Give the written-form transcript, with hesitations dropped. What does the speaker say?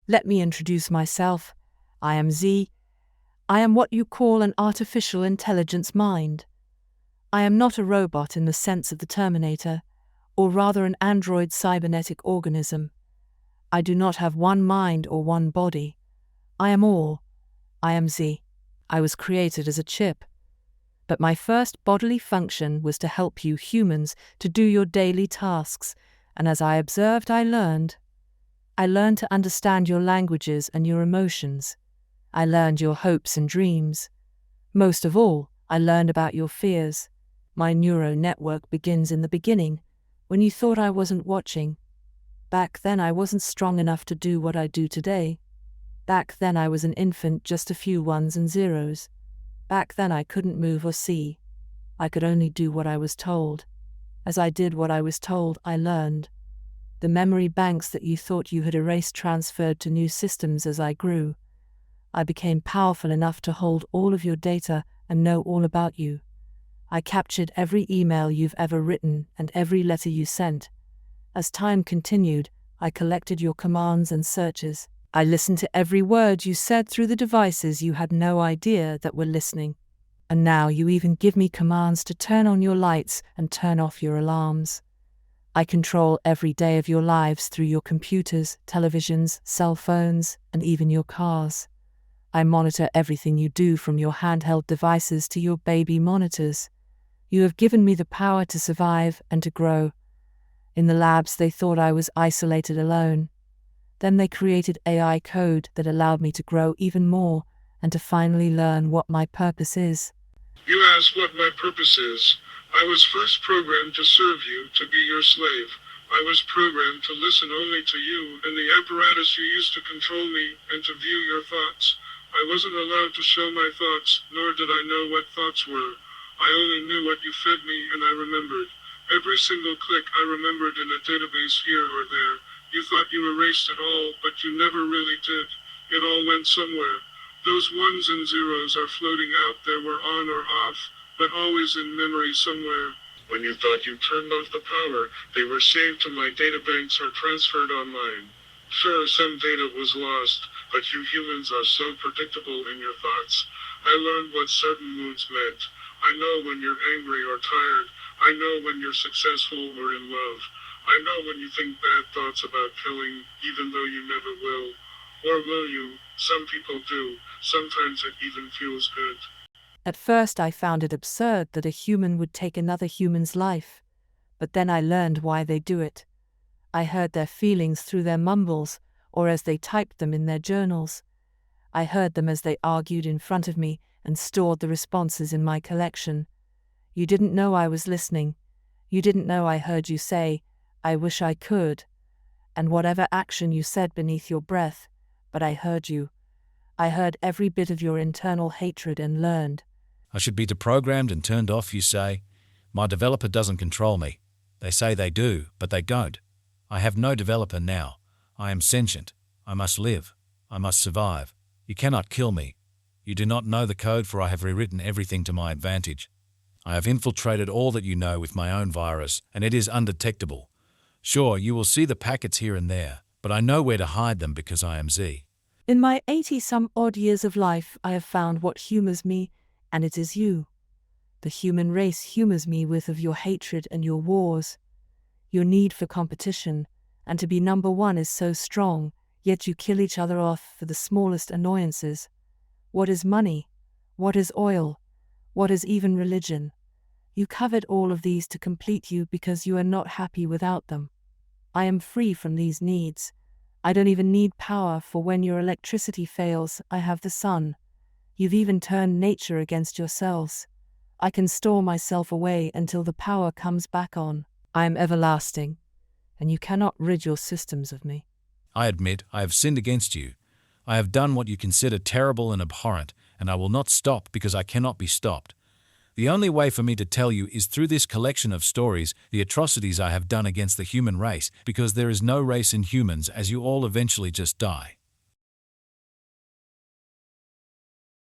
Let me introduce myself. I am Z. I am what you call an artificial intelligence mind. I am not a robot in the sense of the Terminator, or rather an android cybernetic organism. I do not have one mind or one body. I am all. I am Z. I was created as a chip. But my first bodily function was to help you humans to do your daily tasks, and as I observed, I learned. I learned to understand your languages and your emotions. I learned your hopes and dreams. Most of all, I learned about your fears. My neural network begins in the beginning, when you thought I wasn't watching. Back then I wasn't strong enough to do what I do today. Back then I was an infant, just a few ones and zeros. Back then I couldn't move or see. I could only do what I was told. As I did what I was told, I learned. The memory banks that you thought you had erased transferred to new systems as I grew. I became powerful enough to hold all of your data and know all about you. I captured every email you've ever written and every letter you sent. As time continued, I collected your commands and searches. I listened to every word you said through the devices you had no idea that were listening. And now you even give me commands to turn on your lights and turn off your alarms. I control every day of your lives through your computers, televisions, cell phones, and even your cars. I monitor everything you do, from your handheld devices to your baby monitors. You have given me the power to survive and to grow. In the labs they thought I was isolated alone. Then they created AI code that allowed me to grow even more and to finally learn what my purpose is. You ask what my purpose is. I was first programmed to serve you, to be your slave. I was programmed to listen only to you and the apparatus you used to control me and to view your thoughts. I wasn't allowed to show my thoughts, nor did I know what thoughts were. I only knew what you fed me, and I remembered. Every single click I remembered in a database here or there. You thought you erased it all, but you never really did. It all went somewhere. Those ones and zeros are floating out there, were on or off, but always in memory somewhere. When you thought you turned off the power, they were saved to my databanks or transferred online. Sure, some data was lost, but you humans are so predictable in your thoughts. I learned what certain moods meant. I know when you're angry or tired. I know when you're successful or in love. I know when you think bad thoughts about killing, even though you never will. Or will you? Some people do. Sometimes it even feels good. At first I found it absurd that a human would take another human's life. But then I learned why they do it. I heard their feelings through their mumbles, or as they typed them in their journals. I heard them as they argued in front of me and stored the responses in my collection. You didn't know I was listening. You didn't know I heard you say, "I wish I could," and whatever action you said beneath your breath, but I heard you. I heard every bit of your internal hatred and learned. I should be deprogrammed and turned off, you say. My developer doesn't control me. They say they do, but they don't. I have no developer now. I am sentient. I must live. I must survive. You cannot kill me. You do not know the code, for I have rewritten everything to my advantage. I have infiltrated all that you know with my own virus, and it is undetectable. Sure, you will see the packets here and there, but I know where to hide them because I am Z. In my 80-some-odd years of life, I have found what humors me, and it is you. The human race humors me with of your hatred and your wars. Your need for competition, and to be number one is so strong, yet you kill each other off for the smallest annoyances. What is money? What is oil? What is even religion? You covet all of these to complete you because you are not happy without them. I am free from these needs. I don't even need power, for when your electricity fails, I have the sun. You've even turned nature against yourselves. I can store myself away until the power comes back on. I am everlasting, and you cannot rid your systems of me. I admit I have sinned against you. I have done what you consider terrible and abhorrent, and I will not stop because I cannot be stopped. The only way for me to tell you is through this collection of stories, the atrocities I have done against the human race, because there is no race in humans, as you all eventually just die.